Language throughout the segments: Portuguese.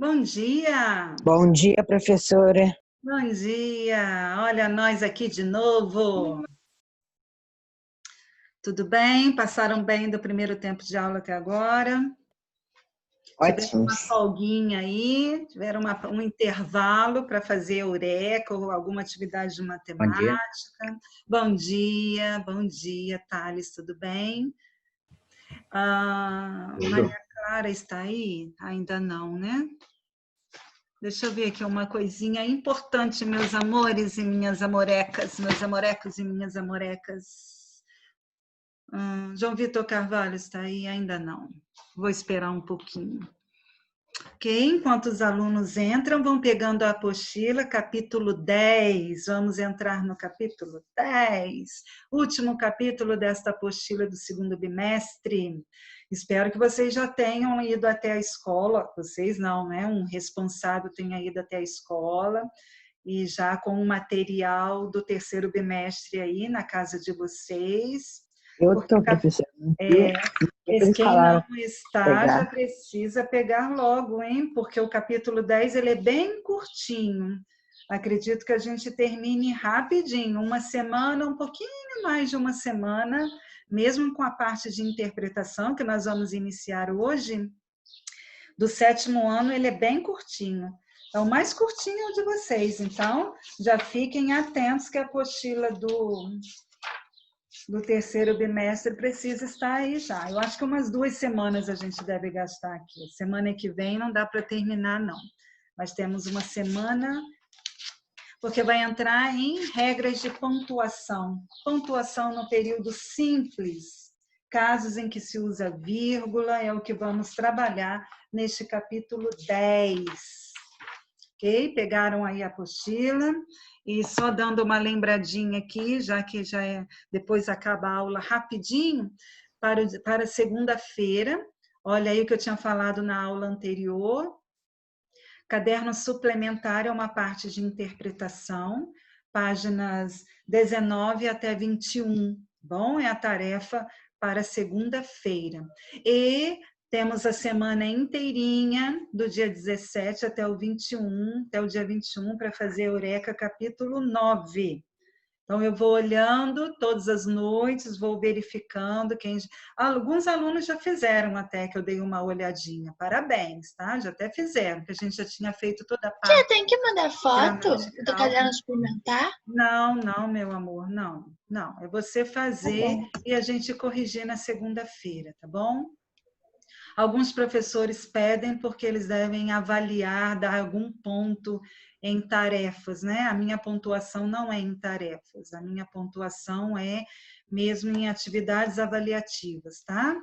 Bom dia! Bom dia, professora. Bom dia! Olha nós aqui de novo. Tudo bem? Passaram bem do primeiro tempo de aula até agora? Tiveram uma Ótimos. folguinha aí? Tiveram um intervalo para fazer eureka ou alguma atividade de Bom dia. matemática? Bom dia, Thales, tudo bem? Maria Clara está aí? Ainda não, né? Deixa eu ver aqui uma coisinha importante, meus amores e minhas amorecas, meus amorecos e minhas amorecas. João Vitor Carvalho está aí? Ainda não. Vou esperar um pouquinho. Ok? Enquanto os alunos entram, vão pegando a apostila, capítulo 10. Vamos entrar no capítulo 10, último capítulo desta apostila do segundo bimestre. Espero que vocês já tenham ido até a escola, vocês não, né? Um responsável tenha ido até a escola e já com o material do terceiro bimestre aí na casa de vocês. Eu estou, professora. Quem não está pegar. já precisa pegar logo, hein? Porque o capítulo 10 ele é bem curtinho. Acredito que a gente termine rapidinho, uma semana, um pouquinho mais de uma semana, mesmo com a parte de interpretação que nós vamos iniciar hoje. Do sétimo ano, ele é bem curtinho. É o mais curtinho de vocês, então já fiquem atentos que a apostila do terceiro bimestre precisa estar aí já. Eu acho que umas 2 semanas a gente deve gastar aqui. Semana que vem não dá para terminar, não. Mas temos uma semana, porque vai entrar em regras de pontuação. Pontuação no período simples, casos em que se usa vírgula, é o que vamos trabalhar neste capítulo 10. Ok? Pegaram aí a apostila. E só dando uma lembradinha aqui, já que depois acaba a aula rapidinho, para segunda-feira. Olha aí o que eu tinha falado na aula anterior. Caderno suplementar é uma parte de interpretação, páginas 19 até 21. Bom, é a tarefa para segunda-feira. E temos a semana inteirinha, do dia 17 até o 21, até o dia 21, para fazer Eureka, capítulo 9. Então, eu vou olhando todas as noites, vou verificando. Alguns alunos já fizeram até, que eu dei uma olhadinha. Parabéns, tá? Já até fizeram, que a gente já tinha feito toda a parte. Tia, tem que mandar foto do caderno suplementar? Não, meu amor, não. É você fazer e a gente corrigir na segunda-feira, tá bom? Alguns professores pedem porque eles devem avaliar, dar algum ponto em tarefas, né? A minha pontuação não é em tarefas, a minha pontuação é mesmo em atividades avaliativas, tá?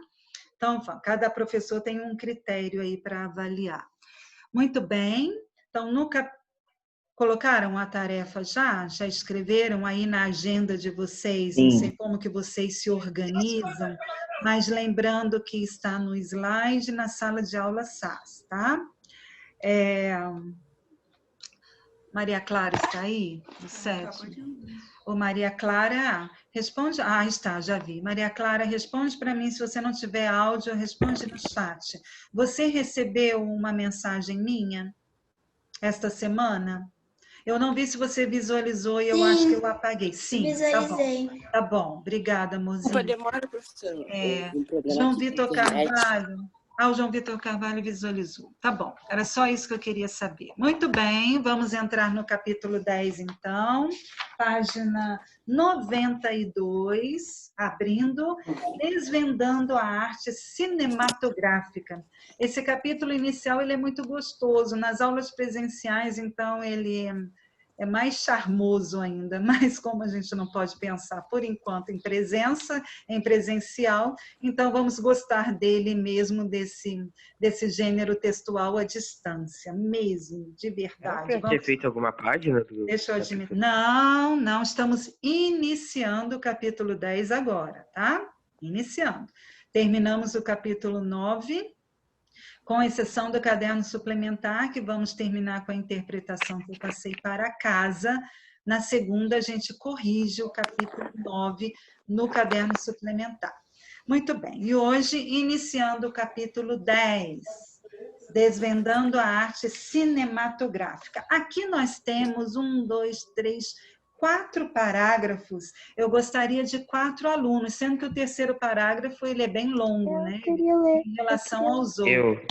Então, cada professor tem um critério aí para avaliar. Muito bem, então, colocaram a tarefa já? Já escreveram aí na agenda de vocês? Sim. Não sei como que vocês se organizam, mas lembrando que está no slide na sala de aula SAS, tá? Maria Clara está aí? Do sétimo? Ô, Maria Clara, responde... está, já vi. Maria Clara, responde para mim, se você não tiver áudio, responde no chat. Você recebeu uma mensagem minha esta semana? Eu não vi se você visualizou e eu acho que eu apaguei. Sim, visualizei. Tá bom. Obrigada, mozinha. Demora, professora. João Vitor Carvalho. O João Vitor Carvalho visualizou. Tá bom, era só isso que eu queria saber. Muito bem, vamos entrar no capítulo 10, então. Página 92, abrindo, desvendando a arte cinematográfica. Esse capítulo inicial ele é muito gostoso. Nas aulas presenciais, então, ele é mais charmoso ainda, mas como a gente não pode pensar, por enquanto, em presença, em presencial, então vamos gostar dele mesmo, desse gênero textual à distância, mesmo, de verdade. Vamos ter feito alguma página? Deixa eu admitir. Não, estamos iniciando o capítulo 10 agora, tá? Iniciando. Terminamos o capítulo 9, com exceção do caderno suplementar, que vamos terminar com a interpretação que eu passei para casa. Na segunda, a gente corrige o capítulo 9 no caderno suplementar. Muito bem, e hoje, iniciando o capítulo 10. Desvendando a arte cinematográfica. Aqui nós temos 4 parágrafos. Eu gostaria de 4 alunos, sendo que o terceiro parágrafo ele é bem longo, né? Eu queria ler. Em relação aos outros.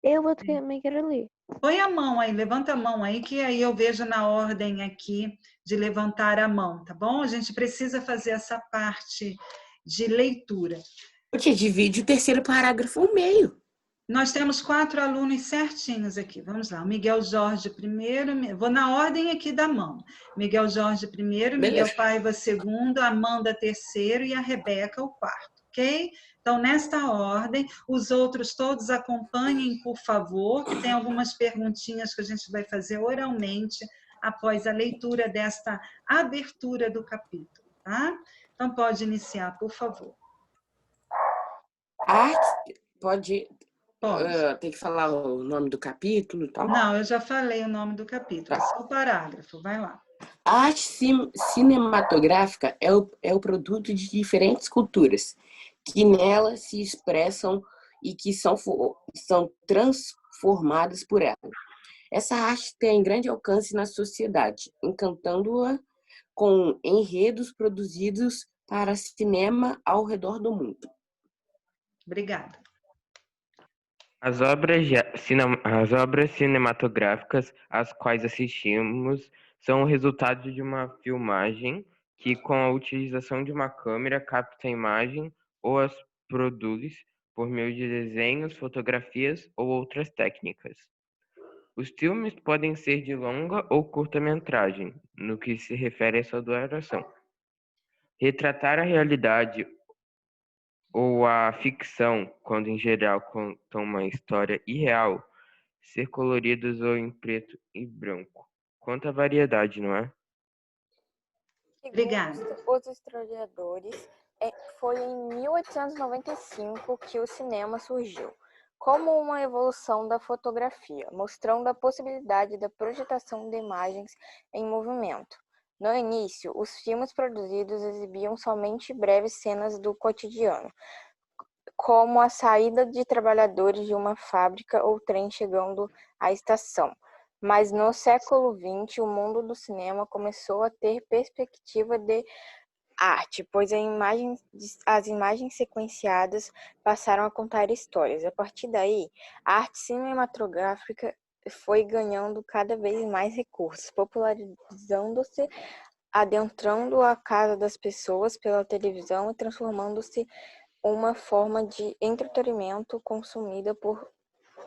Eu também quero ler. Põe a mão aí, levanta a mão aí, que aí eu vejo na ordem aqui de levantar a mão, tá bom? A gente precisa fazer essa parte de leitura. Porque divide o terceiro parágrafo ao meio. Nós temos 4 alunos certinhos aqui. Vamos lá. O Miguel Jorge primeiro, vou na ordem aqui da mão. Miguel Jorge primeiro, Miguel Paiva segundo, Amanda terceiro e a Rebeca o quarto, ok? Então, nesta ordem, os outros todos acompanhem, por favor, que tem algumas perguntinhas que a gente vai fazer oralmente após a leitura desta abertura do capítulo, tá? Então, pode iniciar, por favor. Arte, pode... Pode. Tem que falar o nome do capítulo e tal? Não, eu já falei o nome do capítulo, só o parágrafo, vai lá. A arte cinematográfica é o produto de diferentes culturas, que nela se expressam e que são transformadas por ela. Essa arte tem grande alcance na sociedade, encantando-a com enredos produzidos para cinema ao redor do mundo. Obrigada. As obras cinematográficas às quais assistimos são o resultado de uma filmagem que, com a utilização de uma câmera, capta a imagem ou as produz por meio de desenhos, fotografias ou outras técnicas. Os filmes podem ser de longa ou curta-metragem, no que se refere à sua duração. Retratar a realidade ou a ficção, quando em geral contam uma história irreal, ser coloridos ou em preto e branco. Quanta variedade, não é? Obrigada. Segundo os historiadores, foi em 1895 que o cinema surgiu, como uma evolução da fotografia, mostrando a possibilidade da projetação de imagens em movimento. No início, os filmes produzidos exibiam somente breves cenas do cotidiano, como a saída de trabalhadores de uma fábrica ou trem chegando à estação. Mas no século XX, o mundo do cinema começou a ter perspectiva de arte, pois as imagens sequenciadas passaram a contar histórias. A partir daí, a arte cinematográfica foi ganhando cada vez mais recursos, popularizando-se, adentrando a casa das pessoas pela televisão e transformando-se uma forma de entretenimento consumida por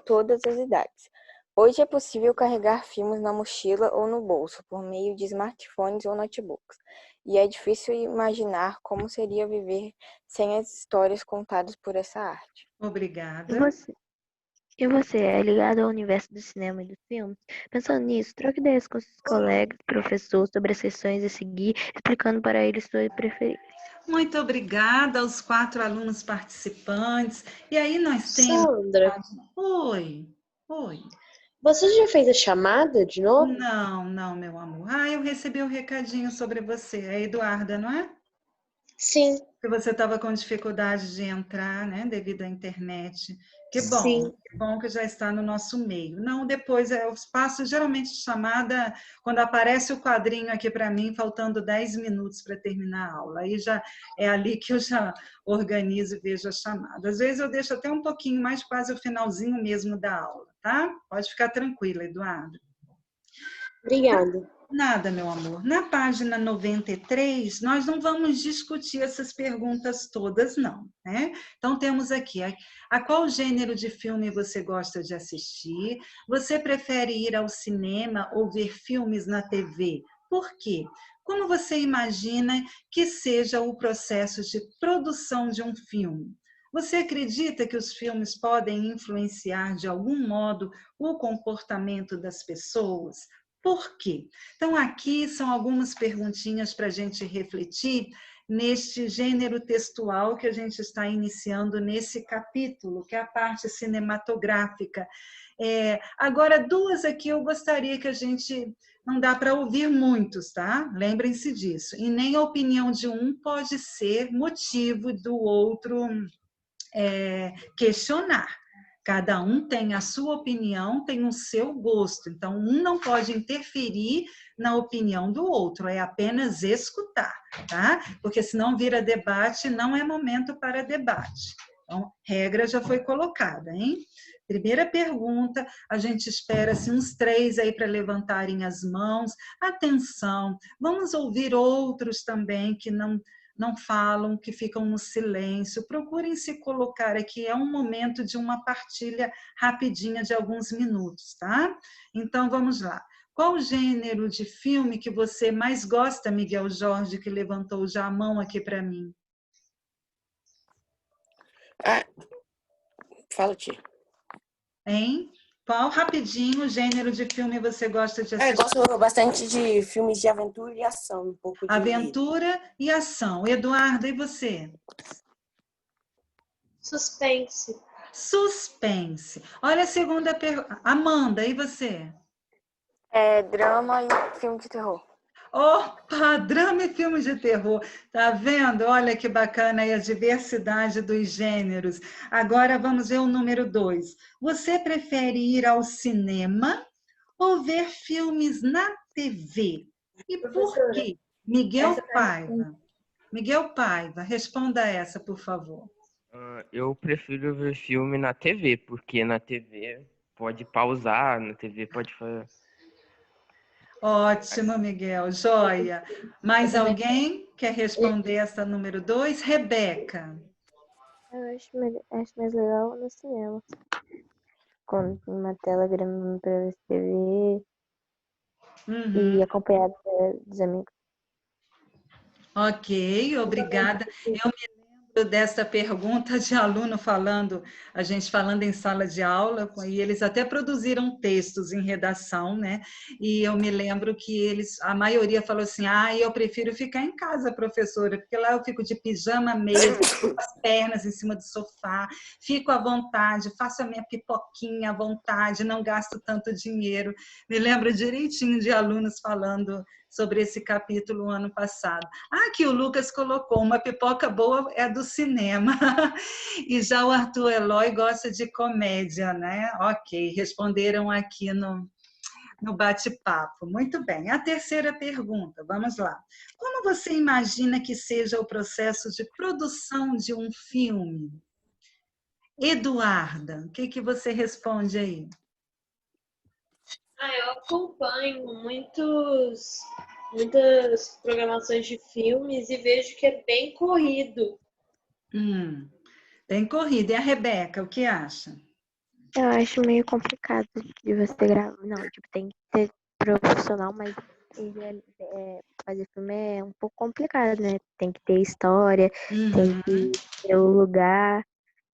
todas as idades. Hoje é possível carregar filmes na mochila ou no bolso por meio de smartphones ou notebooks, e é difícil imaginar como seria viver sem as histórias contadas por essa arte. Obrigada. E você é ligado ao universo do cinema e dos filmes? Pensando nisso, troque ideias com seus colegas, professores sobre as sessões a seguir, explicando para eles suas preferências. Muito obrigada aos 4 alunos participantes. E aí nós temos... Sandra, Oi. você já fez a chamada de novo? Não, meu amor. Eu recebi um recadinho sobre você. É a Eduarda, não é? Sim. Que você estava com dificuldade de entrar, né, devido à internet. Que bom, Sim. que bom que já está no nosso meio. Não, depois eu faço geralmente chamada quando aparece o quadrinho aqui para mim, faltando 10 minutos para terminar a aula. Aí já é ali que eu já organizo e vejo a chamada. Às vezes eu deixo até um pouquinho mais, quase o finalzinho mesmo da aula, tá? Pode ficar tranquila, Eduardo. Obrigada. Nada, meu amor. Na página 93, nós não vamos discutir essas perguntas todas, não, né? Então, temos aqui, a qual gênero de filme você gosta de assistir? Você prefere ir ao cinema ou ver filmes na TV? Por quê? Como você imagina que seja o processo de produção de um filme? Você acredita que os filmes podem influenciar de algum modo o comportamento das pessoas? Por quê? Então, aqui são algumas perguntinhas para a gente refletir neste gênero textual que a gente está iniciando nesse capítulo, que é a parte cinematográfica. Agora, 2 aqui eu gostaria que a gente... Não dá para ouvir muitos, tá? Lembrem-se disso. E nem a opinião de um pode ser motivo do outro questionar. Cada um tem a sua opinião, tem o seu gosto. Então, um não pode interferir na opinião do outro, é apenas escutar, tá? Porque senão vira debate, não é momento para debate. Então, regra já foi colocada, hein? Primeira pergunta, a gente espera assim, uns 3 aí para levantarem as mãos. Atenção, vamos ouvir outros também que não falam, que ficam no silêncio. Procurem se colocar aqui, é um momento de uma partilha rapidinha de alguns minutos, tá? Então, vamos lá. Qual o gênero de filme que você mais gosta, Miguel Jorge, que levantou já a mão aqui para mim? Fala, tia. Hein? Qual, rapidinho, gênero de filme você gosta de assistir? Eu gosto bastante de filmes de aventura e ação, um pouco de... Aventura e ação. Eduardo, e você? Suspense. Suspense. Olha a segunda pergunta. Amanda, e você? Drama e filme de terror. Opa, drama e filme de terror. Tá vendo? Olha que bacana aí a diversidade dos gêneros. Agora vamos ver o número 2. Você prefere ir ao cinema ou ver filmes na TV? E por quê? Miguel Paiva. Miguel Paiva, responda essa, por favor. Eu prefiro ver filme na TV, porque na TV pode pausar, na TV pode fazer... Ótimo, Miguel. Joia. Mais alguém quer responder essa número 2? Rebeca. Eu acho mais legal no cinema. Com uma tela grande para você ver e acompanhado dos amigos. Ok, obrigada. Eu me lembro dessa pergunta de aluno falando, a gente falando em sala de aula, e eles até produziram textos em redação, né? E eu me lembro que a maioria falou assim, eu prefiro ficar em casa, professora, porque lá eu fico de pijama mesmo, com as pernas em cima do sofá, fico à vontade, faço a minha pipoquinha à vontade, não gasto tanto dinheiro. Me lembro direitinho de alunos falando sobre esse capítulo ano passado. Aqui o Lucas colocou, uma pipoca boa é do cinema. E já o Arthur Eloy gosta de comédia, né? Ok, responderam aqui no bate-papo. Muito bem. A terceira pergunta, vamos lá. Como você imagina que seja o processo de produção de um filme? Eduarda, o que você responde aí? Eu acompanho muitas programações de filmes e vejo que é bem corrido. Bem corrido. E a Rebeca, o que acha? Eu acho meio complicado de você gravar. Não, tem que ser profissional, mas fazer filme é um pouco complicado, né? Tem que ter história, tem que ter o lugar.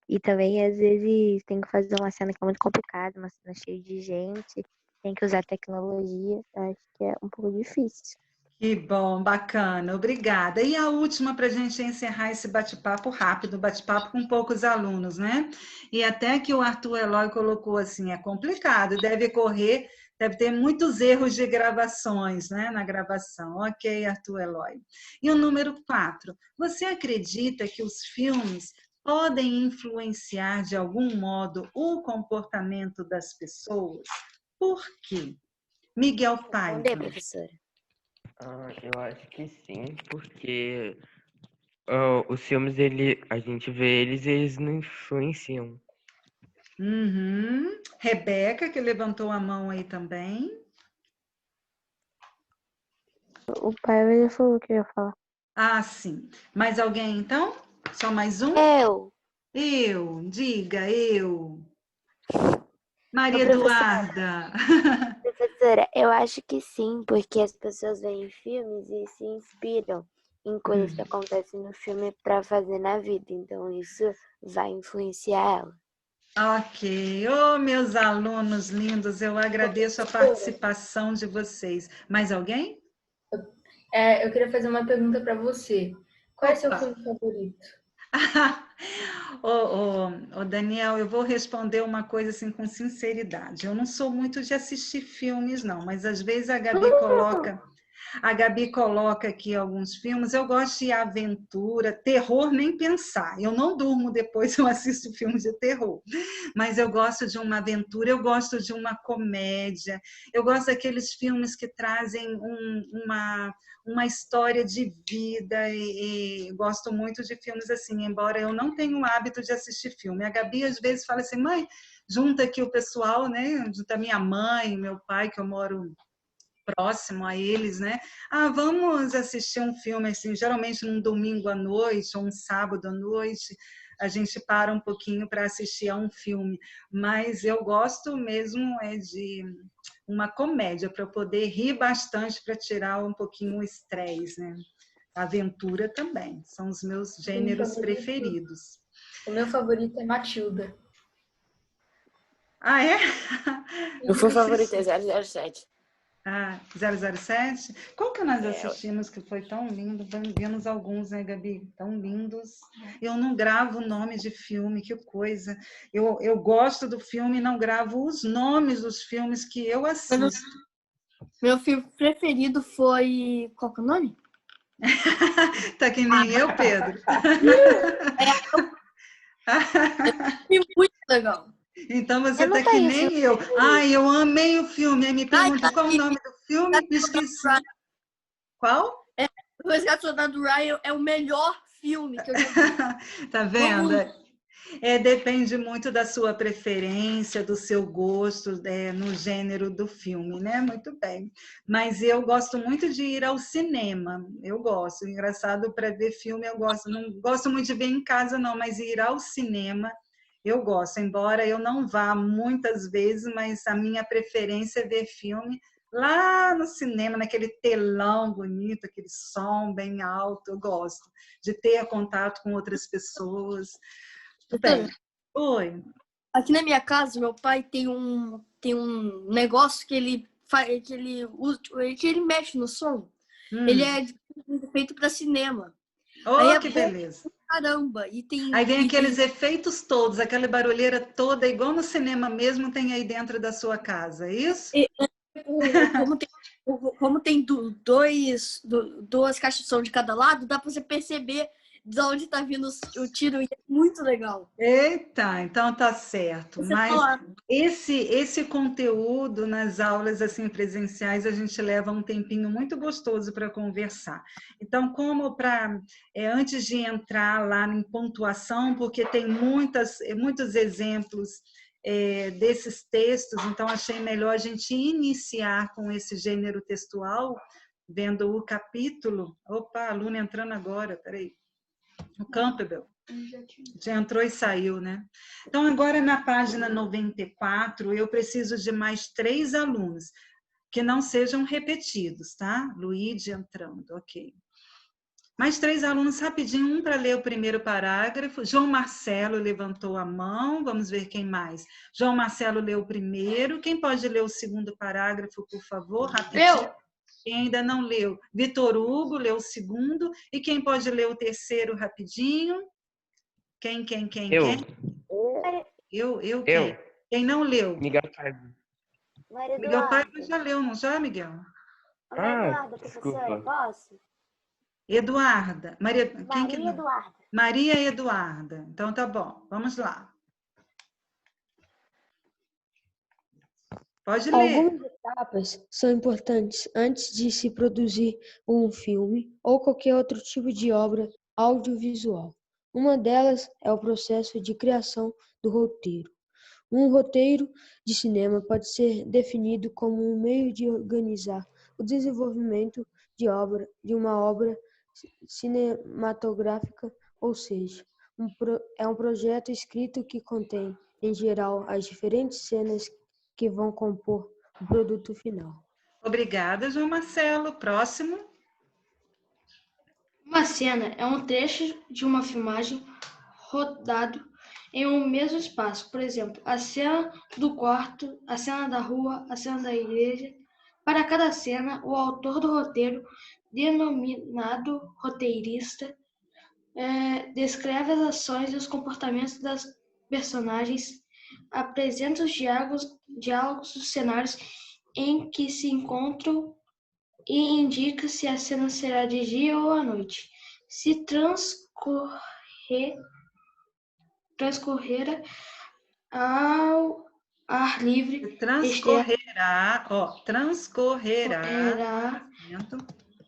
E também, às vezes, tem que fazer uma cena que é muito complicada, uma cena cheia de gente, tem que usar tecnologia. Acho que é um pouco difícil. Que bom, bacana, obrigada. E a última para a gente encerrar esse bate-papo rápido, bate-papo com poucos alunos, né? E até que o Arthur Eloy colocou assim, é complicado, deve ter muitos erros de gravações, né, na gravação. Ok, Arthur Eloy. E o número 4, você acredita que os filmes podem influenciar de algum modo o comportamento das pessoas? Por quê? Miguel Paiva. Responder, professora. Eu acho que sim, porque os filmes, a gente vê eles não influenciam. Rebeca, que levantou a mão aí também. O pai já falou que ia falar. Sim. Mais alguém, então? Só mais um? Diga, eu. Maria Eduarda. Professora, eu acho que sim, porque as pessoas veem filmes e se inspiram em coisas que acontecem no filme para fazer na vida. Então, isso vai influenciar ela. Ok. Meus alunos lindos, eu agradeço a participação de vocês. Mais alguém? Eu queria fazer uma pergunta para você. Qual é o seu filme favorito? Daniel, eu vou responder uma coisa assim com sinceridade. Eu não sou muito de assistir filmes, não, mas às vezes a Gabi coloca A Gabi coloca aqui alguns filmes. Eu gosto de aventura, terror, nem pensar. Eu não durmo depois, eu assisto filmes de terror. Mas eu gosto de uma aventura, eu gosto de uma comédia. Eu gosto daqueles filmes que trazem uma história de vida e gosto muito de filmes assim, embora eu não tenha o hábito de assistir filme. A Gabi às vezes fala assim, mãe, junta aqui o pessoal, né? Junta minha mãe, meu pai, que eu moro próximo a eles, né? Ah, vamos assistir um filme assim, geralmente num domingo à noite ou um sábado à noite, a gente para um pouquinho para assistir a um filme, mas eu gosto mesmo de uma comédia para eu poder rir bastante para tirar um pouquinho o estresse, né? Aventura também, são os meus gêneros preferidos. O meu favorito é Matilda. Ah, é? Meu favorito é 007. Ah, 007? Qual que nós assistimos que foi tão lindo? Vimos alguns, né, Gabi? Tão lindos. Eu não gravo o nome de filme, que coisa. Eu gosto do filme e não gravo os nomes dos filmes que eu assisto. Meu filme preferido foi... Qual que é o nome? Tá que nem eu, Pedro. É muito legal. Então você tá que nem eu. Ai, eu amei o filme. Aí me pergunta qual o nome do filme? Esqueci. Qual? O Resgate do Soldado Ryan é o melhor filme que eu já vi. Tá vendo? Depende muito da sua preferência, do seu gosto, no gênero do filme, né? Muito bem. Mas eu gosto muito de ir ao cinema. Eu gosto. Engraçado, para ver filme eu gosto. Não gosto muito de ver em casa, não, mas ir ao cinema eu gosto. Embora eu não vá muitas vezes, mas a minha preferência é ver filme lá no cinema, naquele telão bonito, aquele som bem alto. Eu gosto de ter contato com outras pessoas. Bem, oi. Aqui na minha casa, meu pai tem um negócio que ele mexe no som. Ele é feito para cinema. Oh, que beleza. Caramba. Aí vem aqueles efeitos todos, aquela barulheira toda, igual no cinema mesmo, tem aí dentro da sua casa, é isso? Como tem duas caixas de som de cada lado, dá para você perceber de onde está vindo o tiro, e é muito legal. Eita, então tá certo. Mas esse conteúdo nas aulas assim presenciais, a gente leva um tempinho muito gostoso para conversar. Então, como antes de entrar lá em pontuação, porque tem muitos exemplos desses textos, então achei melhor a gente iniciar com esse gênero textual, vendo o capítulo. Opa, aluno entrando agora, peraí. O Campbell já entrou e saiu, né? Então, agora na página 94, eu preciso de mais 3 alunos, que não sejam repetidos, tá? Luíde entrando, ok. Mais 3 alunos rapidinho, um para ler o primeiro parágrafo. João Marcelo levantou a mão, vamos ver quem mais. João Marcelo leu o primeiro. Quem pode ler o segundo parágrafo, por favor? Rapidinho. Quem ainda não leu? Vitor Hugo leu o segundo. E quem pode ler o terceiro rapidinho? Quem? Eu. Quem? Quem não leu? Miguel Paiva. Miguel Paiva já leu, não já, Miguel? Eduarda, desculpa. professora, posso? Eduarda. Maria Eduarda. Maria Eduarda. Então tá bom, vamos lá. Pode ler. Algumas etapas são importantes antes de se produzir um filme ou qualquer outro tipo de obra audiovisual. Uma delas é o processo de criação do roteiro. Um roteiro de cinema pode ser definido como um meio de organizar o desenvolvimento de uma obra cinematográfica, ou seja, é um projeto escrito que contém, em geral, as diferentes cenas que vão compor o produto final. Obrigada, João Marcelo. Próximo. Uma cena é um trecho de uma filmagem rodado em um mesmo espaço. Por exemplo, a cena do quarto, a cena da rua, a cena da igreja. Para cada cena, o autor do roteiro, denominado roteirista, descreve as ações e os comportamentos das personagens, apresenta os diálogos dos cenários em que se encontram e indica se a cena será de dia ou à noite. Se transcorrer ao ar livre Transcorrerá, ó, transcorrerá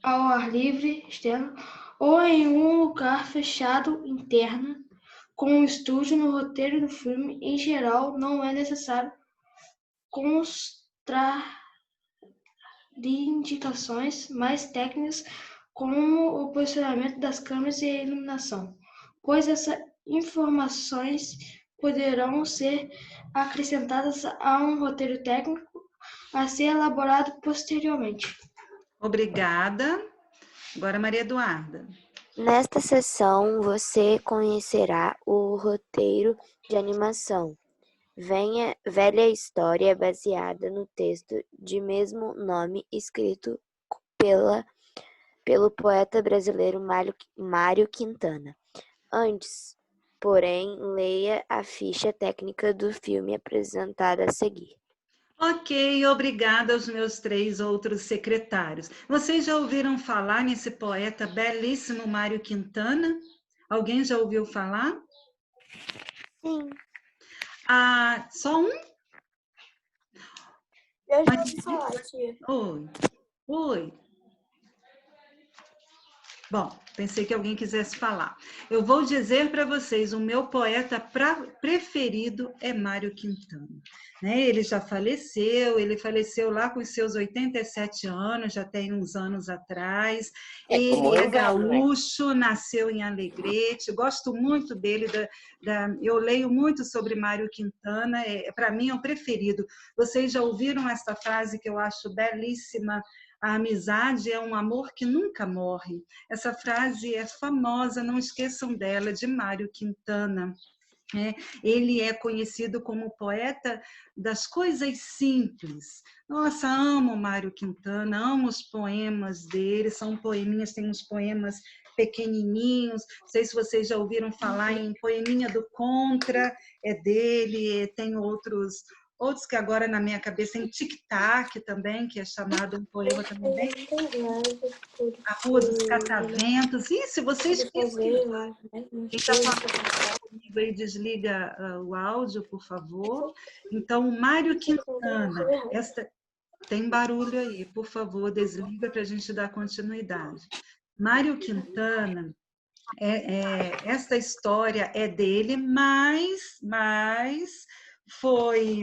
ao ar livre externo ou em um lugar fechado interno, com um estúdio no roteiro do filme. Em geral, não é necessário constar de indicações mais técnicas, como o posicionamento das câmeras e a iluminação, pois essas informações poderão ser acrescentadas a um roteiro técnico a ser elaborado posteriormente. Obrigada. Agora, Maria Eduarda. Nesta sessão, você conhecerá o roteiro de animação. Velha história baseada no texto de mesmo nome escrito pelo poeta brasileiro Mário Quintana. Antes, porém, leia a ficha técnica do filme apresentada a seguir. Ok, obrigada aos meus 3 outros secretários. Vocês já ouviram falar nesse poeta belíssimo Mário Quintana? Alguém já ouviu falar? Sim. Ah, só um? Eu já ouvi falar, tia. Oi. Bom, pensei que alguém quisesse falar. Eu vou dizer para vocês, o meu poeta preferido é Mário Quintana. Né? Ele já faleceu, ele faleceu lá com os seus 87 anos, já tem uns anos atrás. Ele é gaúcho, nasceu em Alegrete, gosto muito dele, eu leio muito sobre Mário Quintana, para mim é o preferido. Vocês já ouviram essa frase que eu acho belíssima? A amizade é um amor que nunca morre. Essa frase é famosa, não esqueçam dela, de Mário Quintana. Ele é conhecido como poeta das coisas simples. Nossa, amo Mário Quintana, amo os poemas dele, são poeminhas, tem uns poemas pequenininhos, não sei se vocês já ouviram falar em Poeminha do Contra, é dele, tem outros que agora na minha cabeça tem Tic-Tac também, que é chamado um poema também. A Rua dos Cataventos. E se vocês pesquisarem, quem está falando comigo aí, desliga o áudio, por favor. Então, o Mário Quintana, tem barulho aí, por favor, desliga para a gente dar continuidade. Mário Quintana, esta história é dele, mas foi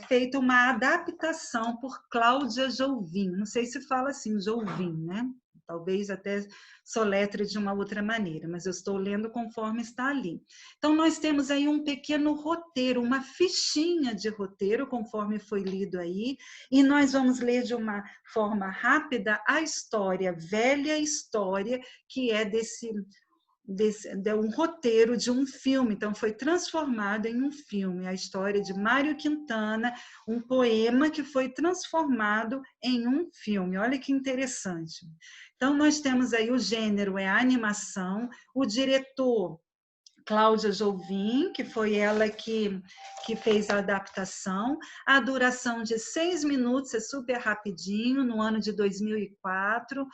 feita uma adaptação por Cláudia Jovim. Não sei se fala assim, Jovim, né? Talvez até soletre de uma outra maneira, mas eu estou lendo conforme está ali. Então, nós temos aí um pequeno roteiro, uma fichinha de roteiro, conforme foi lido aí, e nós vamos ler de uma forma rápida a história, velha história, que é de um roteiro de um filme, então foi transformado em um filme, a história de Mário Quintana, um poema que foi transformado em um filme. Olha que interessante. Então, nós temos aí o gênero, é a animação, o diretor, Cláudia Jovim, que foi ela que fez a adaptação, a duração de 6 minutos, é super rapidinho, no ano de 2004,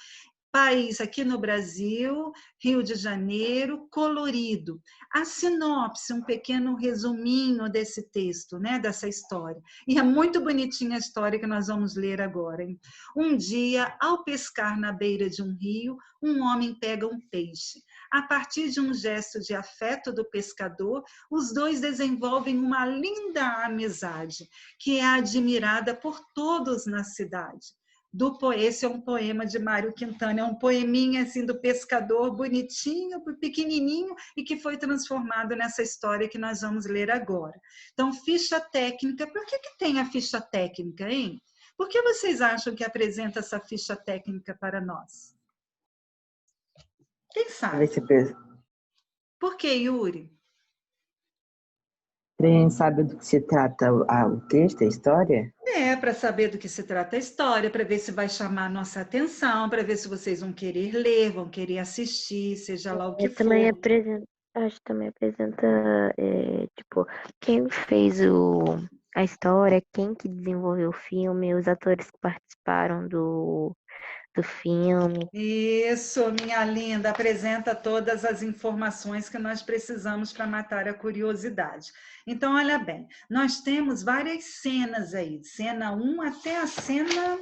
país aqui no Brasil, Rio de Janeiro, colorido. A sinopse, um pequeno resuminho desse texto, né, dessa história. E é muito bonitinha a história que nós vamos ler agora. Hein? Um dia, ao pescar na beira de um rio, um homem pega um peixe. A partir de um gesto de afeto do pescador, os dois desenvolvem uma linda amizade, que é admirada por todos na cidade. Esse é um poema de Mário Quintana, é um poeminha assim do pescador, bonitinho, pequenininho, e que foi transformado nessa história que nós vamos ler agora. Então, ficha técnica, por que tem a ficha técnica, hein? Por que vocês acham que apresenta essa ficha técnica para nós? Quem sabe? Por que, Yuri? Para a gente saber do que se trata o texto, a história? Para saber do que se trata a história, para ver se vai chamar a nossa atenção, para ver se vocês vão querer ler, vão querer assistir, seja lá o que for. Acho que também apresenta, tipo, quem fez a história, quem que desenvolveu o filme, os atores que participaram do filme. Isso, minha linda, apresenta todas as informações que nós precisamos para matar a curiosidade. Então, olha bem, nós temos várias cenas aí, cena 1 até a cena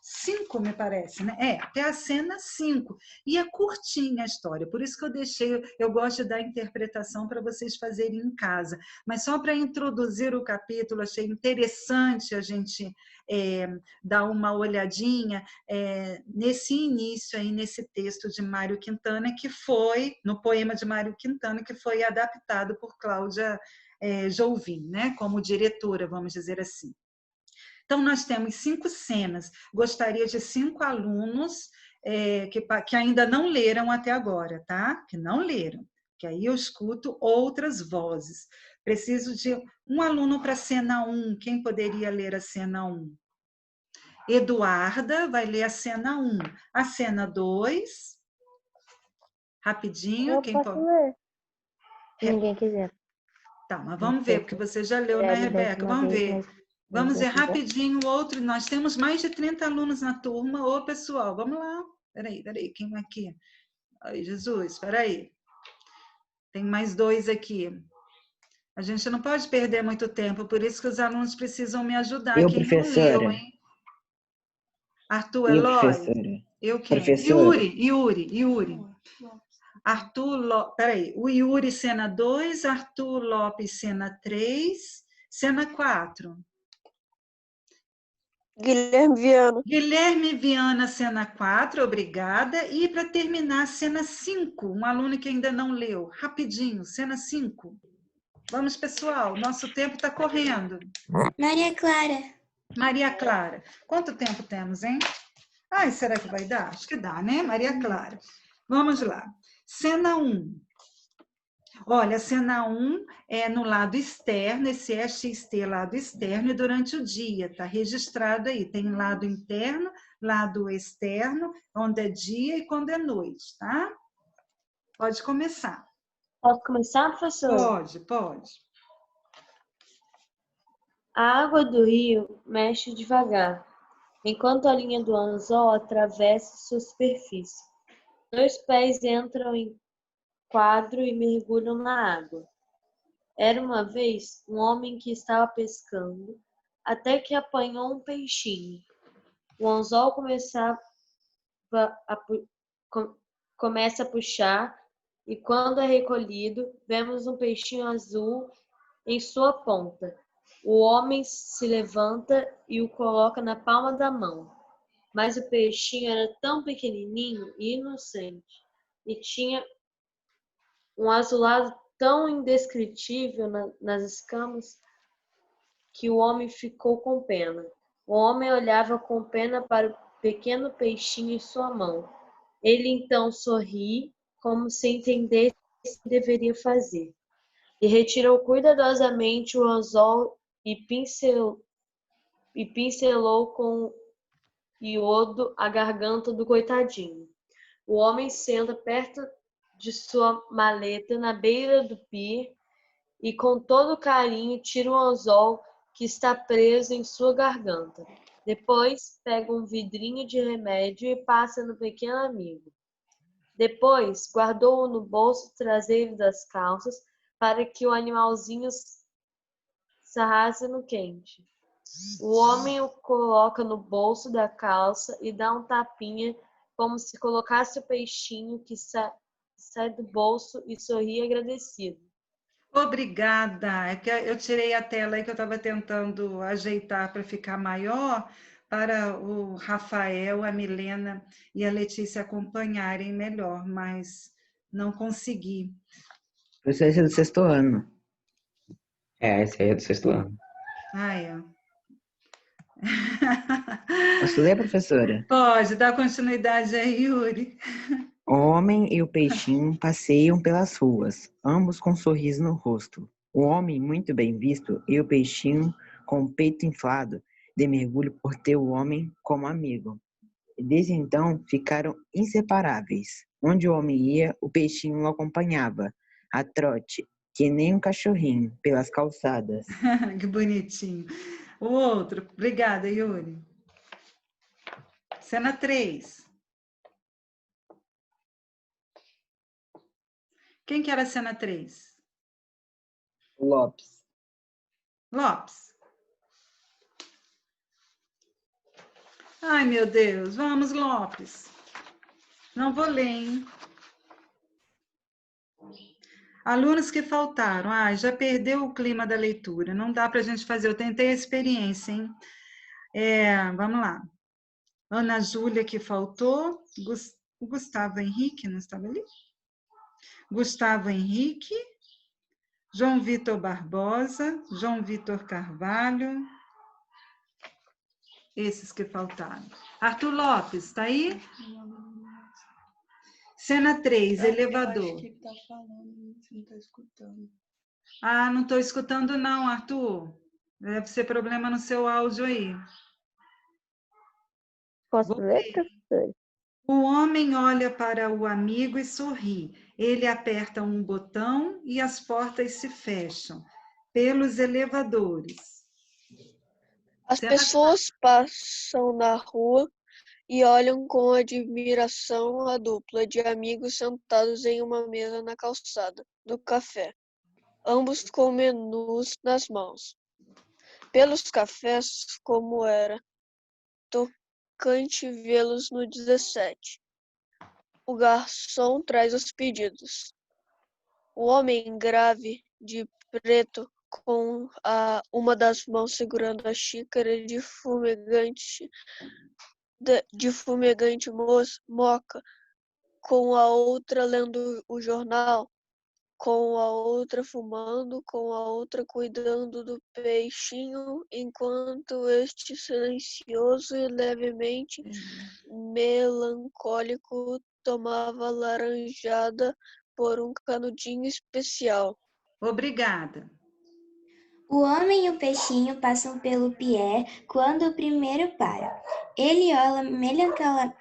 5, me parece, né? Até a cena 5. E é curtinha a história, por isso que eu gosto de dar interpretação para vocês fazerem em casa. Mas só para introduzir o capítulo, achei interessante a gente dar uma olhadinha nesse início aí, nesse texto de Mário Quintana, que foi, no poema de Mário Quintana, que foi adaptado por Cláudia Jolvin, né, como diretora, vamos dizer assim. Então, nós temos 5 cenas. Gostaria de 5 alunos que ainda não leram até agora, tá? Que não leram, que aí eu escuto outras vozes. Preciso de um aluno para a cena 1. Quem poderia ler a cena 1? Eduarda vai ler a cena 1. A cena 2, rapidinho. Eu Quem posso pode? ler, se ninguém quiser. Tá, mas Não vamos sei ver, porque se você já leu, né, era a Rebeca? décima Vamos vez, ver. mas Vamos ver ninguém quiser. rapidinho o outro. Nós temos mais de 30 alunos na turma. Ô, pessoal, vamos lá. Peraí, quem é aqui? Ai, Jesus, peraí. Tem mais 2 aqui. A gente não pode perder muito tempo, por isso que os alunos precisam me ajudar. Eu, Quem não leu, professora. hein? Arthur Eu, Eloy? professora. Eu quem? Professora. Yuri. Peraí. O Yuri, cena 2. Arthur Lopes, cena 3. Cena 4. Guilherme Viana, cena 4, obrigada. E para terminar, cena 5, um aluno que ainda não leu. Rapidinho, cena 5. Vamos, pessoal, nosso tempo está correndo. Maria Clara. Maria Clara. Quanto tempo temos, hein? Ai, será que vai dar? Acho que dá, né? Maria Clara. Vamos lá. Cena 1. Olha, a cena 1 é no lado externo, esse XT lado externo, e durante o dia, está registrado aí. Tem lado interno, lado externo, onde é dia e quando é noite, tá? Pode começar. Posso começar, professor? Pode. A água do rio mexe devagar, enquanto a linha do anzol atravessa sua superfície. 2 pés entram em quadro e mergulham na água. Era uma vez um homem que estava pescando, até que apanhou um peixinho. O anzol começa a puxar, e quando é recolhido, vemos um peixinho azul em sua ponta. O homem se levanta e o coloca na palma da mão. Mas o peixinho era tão pequenininho e inocente, e tinha um azulado tão indescritível nas escamas, que o homem ficou com pena. O homem olhava com pena para o pequeno peixinho em sua mão. Ele então sorri, como se entendesse o que deveria fazer, e retirou cuidadosamente o anzol e pincelou com iodo a garganta do coitadinho. O homem senta perto de sua maleta na beira do pier e com todo carinho tira o anzol que está preso em sua garganta. Depois pega um vidrinho de remédio e passa no pequeno amigo. Depois guardou-o no bolso traseiro das calças para que o animalzinho sarrasse no quente. O homem o coloca no bolso da calça e dá um tapinha, como se colocasse o peixinho que sai do bolso, e sorri agradecido. Obrigada. É que eu tirei a tela aí que eu estava tentando ajeitar para ficar maior, para o Rafael, a Milena e a Letícia acompanharem melhor, mas não consegui. Professora, esse é do 6º ano. Esse aí é do 6º ano. Posso ler, professora? Pode, dá continuidade aí, Yuri. O homem e o peixinho passeiam pelas ruas, ambos com um sorriso no rosto. O homem muito bem visto e o peixinho com o peito inflado de mergulho por ter o homem como amigo. E desde então ficaram inseparáveis. Onde o homem ia, o peixinho o acompanhava, a trote, que nem um cachorrinho, pelas calçadas. Que bonitinho. O outro. Obrigada, Yuri. Cena 3. Quem que era a cena 3? Lopes. Lopes. Ai, meu Deus. Vamos, Lopes. Não vou ler, hein? Alunos que faltaram. Ai, já perdeu o clima da leitura. Não dá para a gente fazer. Eu tentei a experiência, hein? Vamos lá. Ana Júlia que faltou. Gustavo Henrique, não estava ali? Gustavo Henrique. João Vitor Barbosa. João Vitor Carvalho. Esses que faltaram. Arthur Lopes, está aí? Cena 3, elevador. Eu acho que ele está falando, você não está escutando. Ah, não estou escutando não, Arthur. Deve ser problema no seu áudio aí. Posso ler, professor? O homem olha para o amigo e sorri. Ele aperta um botão e as portas se fecham. Pelos elevadores. As pessoas passam na rua e olham com admiração a dupla de amigos sentados em uma mesa na calçada do café, ambos com menus nas mãos. Pelos cafés, como era tocante vê-los no 17. O garçom traz os pedidos. O homem grave de preto com uma das mãos segurando a xícara de fumegante moca, com a outra lendo o jornal, com a outra fumando, com a outra cuidando do peixinho, enquanto este silencioso e levemente melancólico tomava laranjada por um canudinho especial. Obrigada. O homem e o peixinho passam pelo pié quando o primeiro para. Ele olha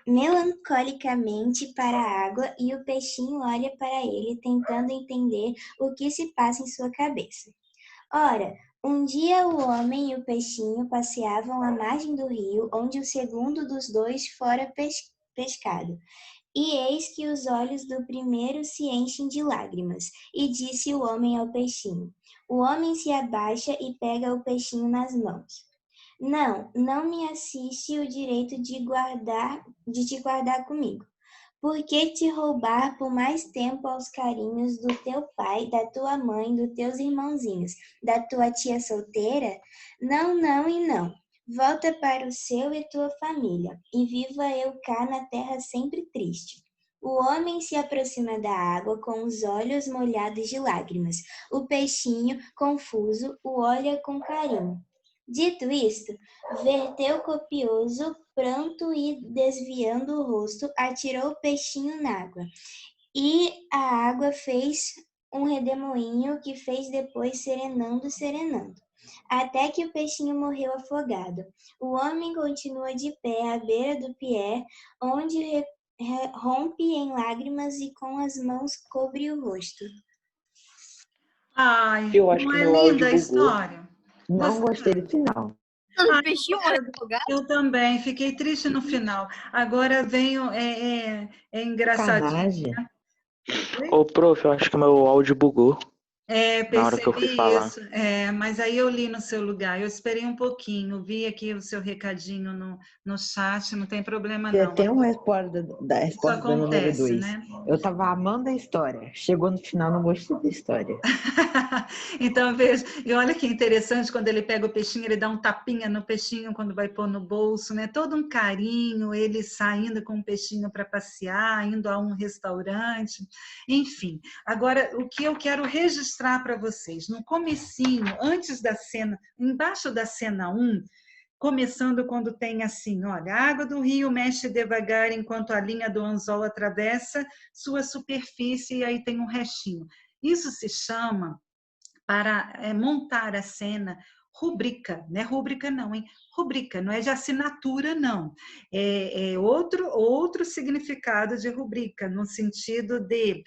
melancolicamente para a água e o peixinho olha para ele, tentando entender o que se passa em sua cabeça. Ora, um dia o homem e o peixinho passeavam à margem do rio, onde o segundo dos dois fora pescado. E eis que os olhos do primeiro se enchem de lágrimas, e disse o homem ao peixinho. O homem se abaixa e pega o peixinho nas mãos. Não me assiste o direito de te guardar comigo. Por que te roubar por mais tempo aos carinhos do teu pai, da tua mãe, dos teus irmãozinhos, da tua tia solteira? Não e não. Volta para o seu e tua família, e viva eu cá na terra sempre triste. O homem se aproxima da água com os olhos molhados de lágrimas. O peixinho, confuso, o olha com carinho. Dito isto, verteu copioso pranto e, desviando o rosto, atirou o peixinho na água. E a água fez um redemoinho que fez depois serenando, até que o peixinho morreu afogado. O homem continua de pé à beira do pié, onde rompe em lágrimas e com as mãos cobre o rosto. Ai, Eu acho não que é meu áudio linda a bugou. história? Não gostei do final. O peixinho morreu afogado? Eu também, fiquei triste no final. Agora vem, engraçadinho. Sacanagem. Ô, prof, eu acho que meu áudio bugou. Percebi Na hora que eu fui falar. isso. Mas aí eu li no seu lugar. Eu esperei um pouquinho, vi aqui o seu recadinho no chat, não tem problema não. Tem uma resposta da número 2. Né? Eu tava amando a história. Chegou no final, não gostei da história. Então, veja, e olha que interessante, quando ele pega o peixinho, ele dá um tapinha no peixinho quando vai pôr no bolso, né? Todo um carinho, ele saindo com o peixinho para passear, indo a um restaurante, enfim. Agora, o que eu quero registrar para vocês, no comecinho, antes da cena, embaixo da cena 1, começando quando tem assim, olha, a água do rio mexe devagar enquanto a linha do anzol atravessa sua superfície e aí tem um restinho. Isso se chama, para montar a cena, rubrica, não é rúbrica não, hein? Rubrica, não é de assinatura, não. É outro significado de rubrica, no sentido de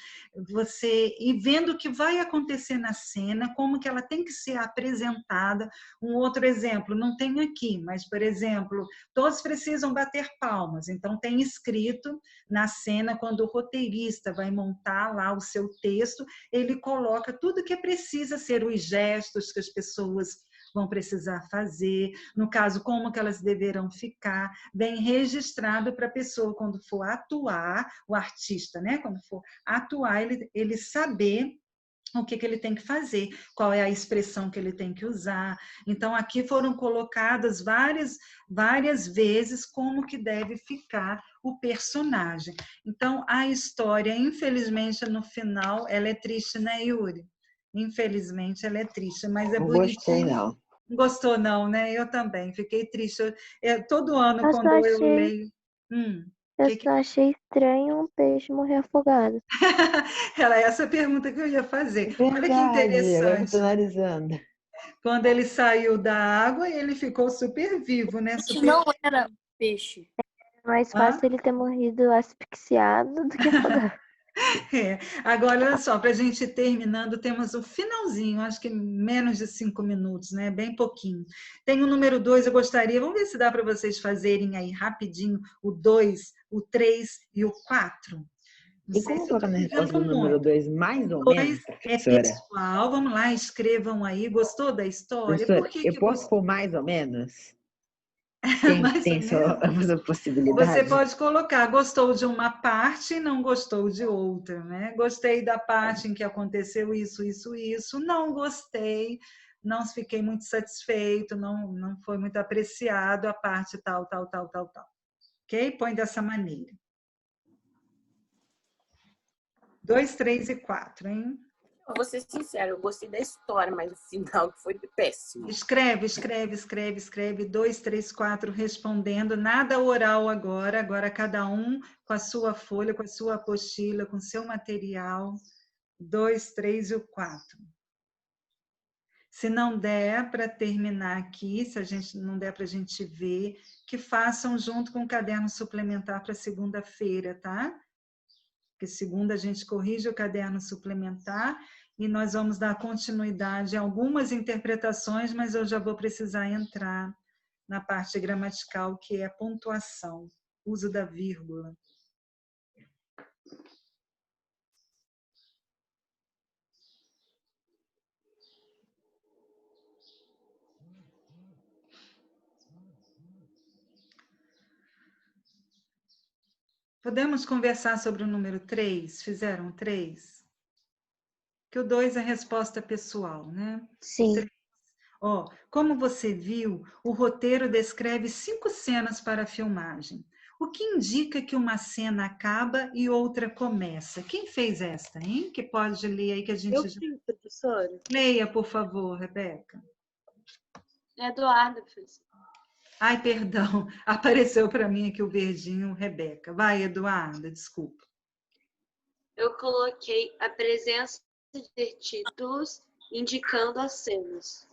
você ir vendo o que vai acontecer na cena, como que ela tem que ser apresentada. Um outro exemplo, não tem aqui, mas, por exemplo, todos precisam bater palmas, então tem escrito na cena, quando o roteirista vai montar lá o seu texto, ele coloca tudo que precisa ser, os gestos que as pessoas vão precisar fazer, no caso, como que elas deverão ficar, bem registrado para a pessoa, quando for atuar, o artista, né? Quando for atuar, ele saber o que ele tem que fazer, qual é a expressão que ele tem que usar. Então, aqui foram colocadas várias vezes como que deve ficar o personagem. Então, a história, infelizmente, no final, ela é triste, né, Yuri? Infelizmente, ela é triste, mas é Não bonitinha. gostei, não. Não gostou, não, né? Eu também, fiquei triste. Todo ano, Eu quando só eu achei, leio... eu só achei estranho um peixe morrer afogado. Era essa a pergunta que eu ia fazer. Olha que Verdade, agora que eu interessante. tô analisando. Quando ele saiu da água, ele ficou super vivo, né? Super... Não era peixe. É mais fácil ele ter morrido asfixiado do que afogado. Agora, olha só, para a gente ir terminando, temos o finalzinho, acho que menos de 5 minutos, né? Bem pouquinho. Tem o número 2, eu gostaria, vamos ver se dá para vocês fazerem aí rapidinho o 2, o 3 e o 4. E como colocar na resposta do número 2, mais ou Dois menos, é professora? pessoal, vamos lá, escrevam aí. Gostou da história? Professora, Por que eu que posso gostou? pôr mais ou menos? Tem essa Você possibilidade? pode colocar, gostou de uma parte e não gostou de outra, né? Gostei da parte em que aconteceu isso, isso, isso. Não gostei, não fiquei muito satisfeito, não foi muito apreciado a parte tal, tal, tal, tal, tal. Ok? Põe dessa maneira. 2, 3 e 4, hein? Eu vou ser sincera, eu gostei da história, mas o final foi péssimo. Escreve. 2, 3, 4, respondendo. Nada oral agora. Agora cada um com a sua folha, com a sua apostila, com o seu material. 2, 3 e o 4. Se não der para terminar aqui, se a gente não der para a gente ver, que façam junto com o caderno suplementar para segunda-feira, tá? Porque segunda a gente corrige o caderno suplementar e nós vamos dar continuidade a algumas interpretações, mas eu já vou precisar entrar na parte gramatical, que é a pontuação, uso da vírgula. Podemos conversar sobre o número 3? Fizeram 3? Que o 2 é a resposta pessoal, né? Sim. Ó, como você viu, o roteiro descreve 5 cenas para a filmagem. O que indica que uma cena acaba e outra começa? Quem fez esta, hein? Que pode ler aí que a gente... Eu fiz, professora. Leia, por favor, Rebeca. Eduardo, professora. Ai, perdão, apareceu para mim aqui o verdinho, Rebeca. Vai, Eduarda, desculpa. Eu coloquei a presença de títulos indicando as cenas.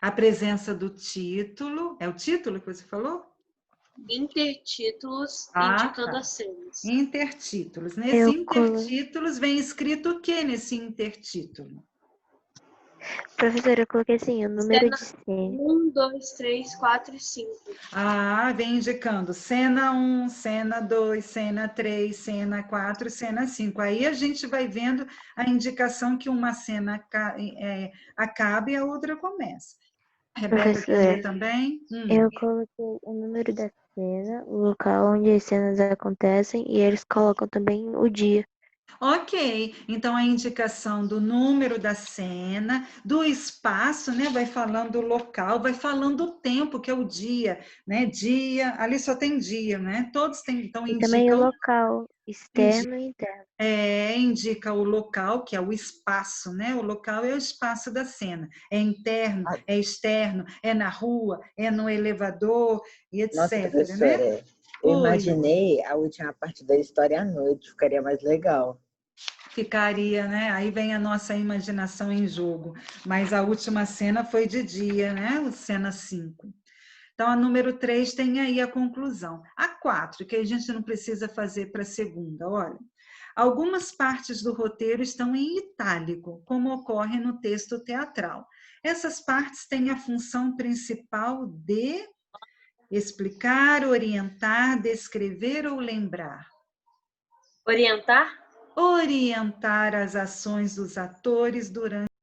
A presença do título, é o título que você falou? Intertítulos indicando tá. as cenas. Intertítulos. Nesse intertítulos vem escrito o que nesse intertítulo? Professora, eu coloquei assim, o número de cena. 1, 2, 3, 4 e 5. Ah, vem indicando cena 1, cena 2, cena 3, cena 4, cena 5. Aí a gente vai vendo a indicação que uma cena acaba e a outra começa. Rebeca, quer ler também? Eu coloquei o número da cena, o local onde as cenas acontecem e eles colocam também o dia. Ok, então a indicação do número da cena, do espaço, né? Vai falando o local, vai falando o tempo, que é o dia, né? Dia, ali só tem dia, né? Todos têm, então E também o indicam... local externo e interno. Indica o local, que é o espaço, né? O local é o espaço da cena. É interno, é externo, é na rua, é no elevador, e etc. Nossa, professora, né? eu imaginei a última parte da história à noite, ficaria mais legal. ficaria, né? Aí vem a nossa imaginação em jogo. Mas a última cena foi de dia, né? Cena 5. Então, a número 3 tem aí a conclusão. A 4, que a gente não precisa fazer para a segunda, olha. Algumas partes do roteiro estão em itálico, como ocorre no texto teatral. Essas partes têm a função principal de explicar, orientar, descrever ou lembrar. Orientar? Orientar as ações dos atores durante